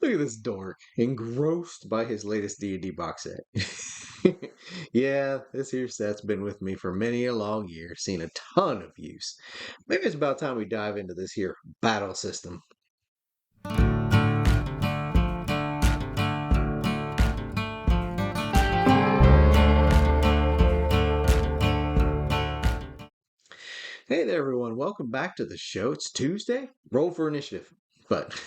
Look at this dork, engrossed by his latest D&D box set. Yeah, this here set's been with me for many a long year, seen a ton of use. Maybe it's about time we dive into this here battle system. Hey there, everyone. Welcome back to the show. It's Tuesday. Roll for initiative. But,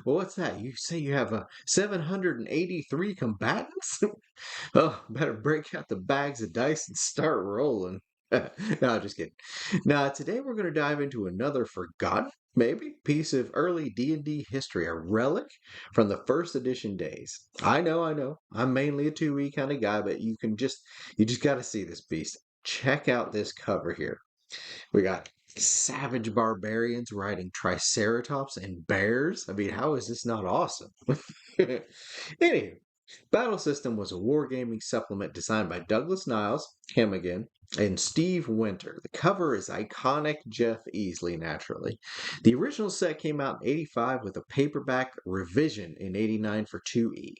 well, what's that? You say you have 783 combatants? Oh, better break out the bags of dice and start rolling. No, just kidding. Now, today we're going to dive into another forgotten, maybe, piece of early D&D history, a relic from the first edition days. I know. I'm mainly a 2E kind of guy, but you just got to see this beast. Check out this cover here. We got savage barbarians riding triceratops and bears. I mean, how is this not awesome? Anywho, Battlesystem was a wargaming supplement designed by Douglas Niles, him again, and Steve Winter. The cover is iconic Jeff Easley, naturally. The original set came out in 85 with a paperback revision in 89 for 2E.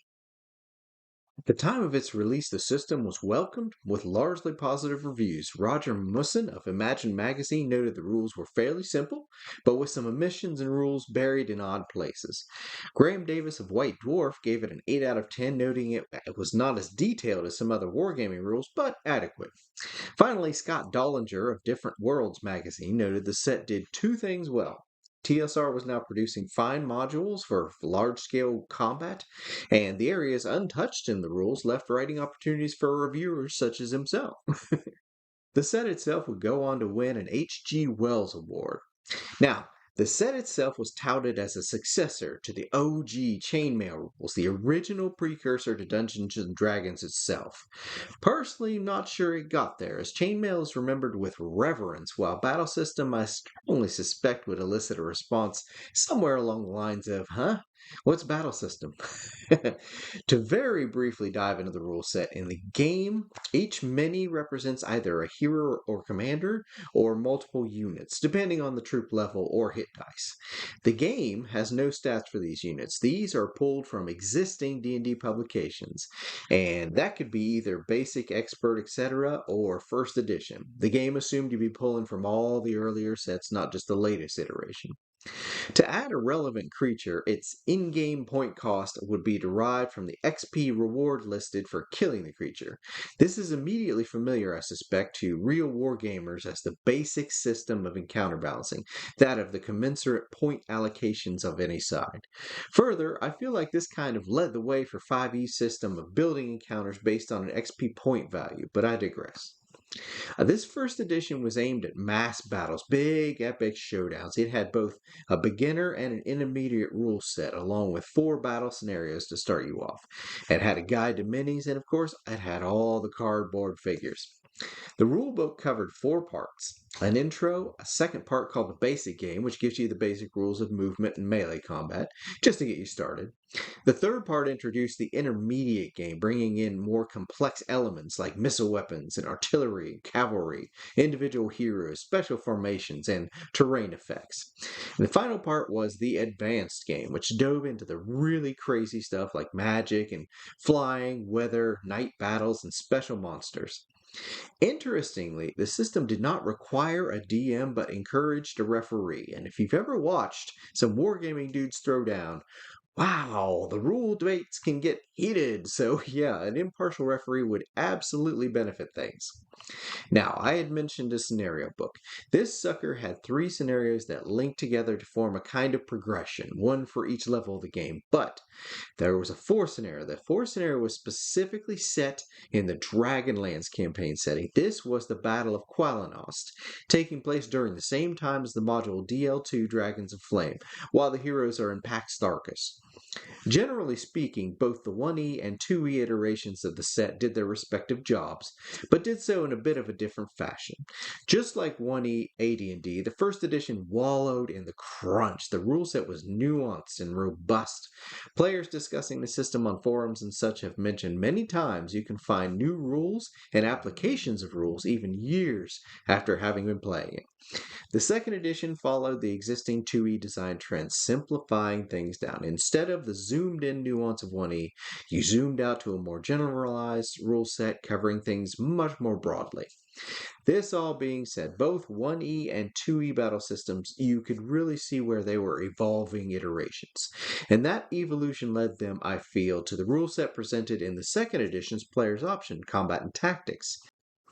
At the time of its release, the system was welcomed with largely positive reviews. Roger Musson of Imagine magazine noted the rules were fairly simple, but with some omissions and rules buried in odd places. Graham Davis of White Dwarf gave it an 8 out of 10, noting it was not as detailed as some other wargaming rules, but adequate. Finally, Scott Dollinger of Different Worlds magazine noted the set did two things well. TSR was now producing fine modules for large-scale combat, and the areas untouched in the rules left writing opportunities for reviewers such as himself. The set itself would go on to win an H.G. Wells Award. Now, the set itself was touted as a successor to the OG Chainmail rules, the original precursor to Dungeons & Dragons itself. Personally, not sure it got there, as Chainmail is remembered with reverence, while Battlesystem I strongly suspect would elicit a response somewhere along the lines of, huh? What's Battlesystem? To very briefly dive into the rule set, in the game, each mini represents either a hero or commander, or multiple units, depending on the troop level or hit dice. The game has no stats for these units. These are pulled from existing D&D publications, and that could be either basic, expert, etc., or first edition. The game assumed you'd be pulling from all the earlier sets, not just the latest iteration. To add a relevant creature, its in-game point cost would be derived from the XP reward listed for killing the creature. This is immediately familiar, I suspect, to real wargamers as the basic system of encounter balancing, that of the commensurate point allocations of any side. Further, I feel like this kind of led the way for 5e system of building encounters based on an XP point value, but I digress. This first edition was aimed at mass battles, big epic showdowns. It had both a beginner and an intermediate rule set, along with 4 battle scenarios to start you off. It had a guide to minis, and of course, it had all the cardboard figures. The rulebook covered 4 parts: an intro, a second part called the basic game, which gives you the basic rules of movement and melee combat, just to get you started. The third part introduced the intermediate game, bringing in more complex elements like missile weapons and artillery, cavalry, individual heroes, special formations, and terrain effects. And the final part was the advanced game, which dove into the really crazy stuff like magic and flying, weather, night battles, and special monsters. Interestingly, the system did not require a DM but encouraged a referee. And if you've ever watched some wargaming dudes throw down, wow, the rule debates can get heated. So, yeah, an impartial referee would absolutely benefit things. Now, I had mentioned a scenario book. This sucker had 3 scenarios that linked together to form a kind of progression, one for each level of the game. But there was a 4th scenario. The 4th scenario was specifically set in the Dragonlance campaign setting. This was the Battle of Qualanost, taking place during the same time as the module DL2 Dragons of Flame, while the heroes are in Pax Darkus. Generally speaking, both the 1E and 2E iterations of the set did their respective jobs, but did so in a bit of a different fashion. Just like 1E AD&D, the first edition wallowed in the crunch. The rule set was nuanced and robust. Players discussing the system on forums and such have mentioned many times you can find new rules and applications of rules even years after having been playing it. The second edition followed the existing 2E design trend, simplifying things down. Instead instead of the zoomed-in nuance of 1E, you zoomed out to a more generalized rule set covering things much more broadly. This all being said, both 1E and 2E battle systems, you could really see where they were evolving iterations. And that evolution led them, I feel, to the rule set presented in the second edition's Player's Option, Combat and Tactics.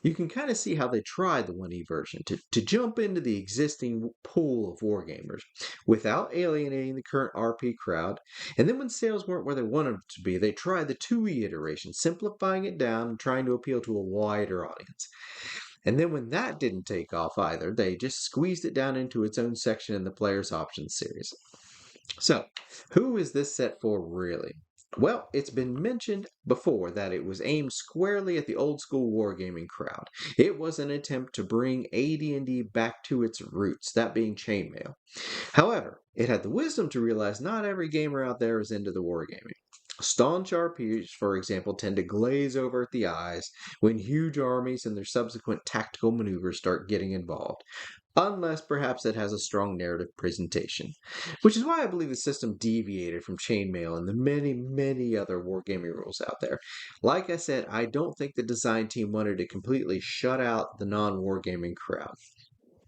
You can kind of see how they tried the 1E version to jump into the existing pool of wargamers without alienating the current RP crowd. And then when sales weren't where they wanted them to be, they tried the 2E iteration, simplifying it down and trying to appeal to a wider audience. And then when that didn't take off either, they just squeezed it down into its own section in the Player's Options series. So, who is this set for really? Well, it's been mentioned before that it was aimed squarely at the old school wargaming crowd. It was an attempt to bring AD&D back to its roots, that being chainmail. However, it had the wisdom to realize not every gamer out there is into the wargaming. Staunch RPs, for example, tend to glaze over at the eyes when huge armies and their subsequent tactical maneuvers start getting involved, unless perhaps it has a strong narrative presentation. Which is why I believe the system deviated from Chainmail and the many, many other wargaming rules out there. Like I said, I don't think the design team wanted to completely shut out the non-wargaming crowd.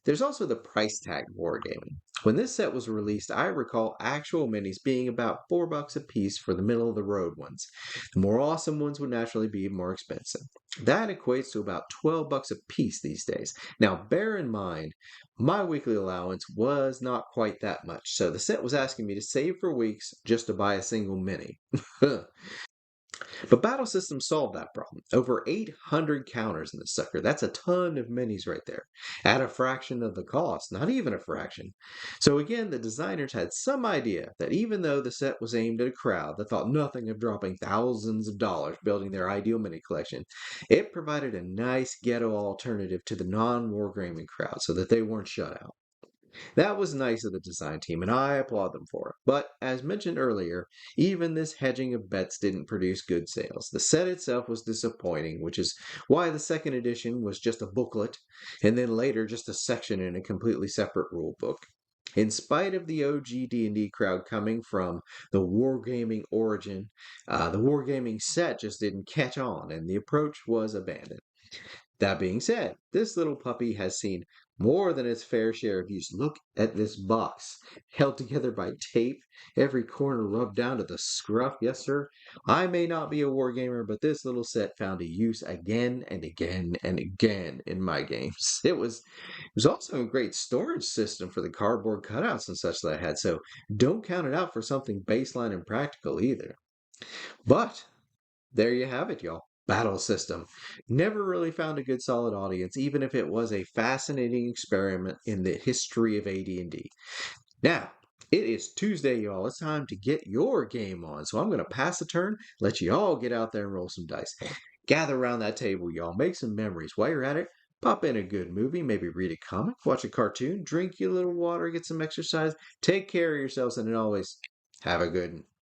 There's also the price tag wargaming. When this set was released, I recall actual minis being about $4 a piece for the middle of the road ones. The more awesome ones would naturally be more expensive. That equates to about $12 a piece these days. Now, bear in mind, my weekly allowance was not quite that much, so the set was asking me to save for weeks just to buy a single mini. But Battlesystem solved that problem. Over 800 counters in this sucker. That's a ton of minis right there. At a fraction of the cost, not even a fraction. So again, the designers had some idea that even though the set was aimed at a crowd that thought nothing of dropping thousands of dollars building their ideal mini collection, it provided a nice ghetto alternative to the non-wargaming crowd so that they weren't shut out. That was nice of the design team, and I applaud them for it. But, as mentioned earlier, even this hedging of bets didn't produce good sales. The set itself was disappointing, which is why the second edition was just a booklet, and then later just a section in a completely separate rule book. In spite of the OG D&D crowd coming from the wargaming origin, the wargaming set just didn't catch on, and the approach was abandoned. That being said, this little puppy has seen more than its fair share of use. Look at this box, held together by tape, every corner rubbed down to the scruff. Yes, sir. I may not be a wargamer, but this little set found a use again and again and again in my games. It was also a great storage system for the cardboard cutouts and such that I had, so don't count it out for something baseline and practical either. But there you have it, y'all. Battlesystem. Never really found a good solid audience, even if it was a fascinating experiment in the history of AD&D. Now, it is Tuesday, y'all. It's time to get your game on. So I'm going to pass the turn, let you all get out there and roll some dice. Gather around that table, y'all. Make some memories. While you're at it, pop in a good movie, maybe read a comic, watch a cartoon, drink your little water, get some exercise, take care of yourselves, and always have a good one.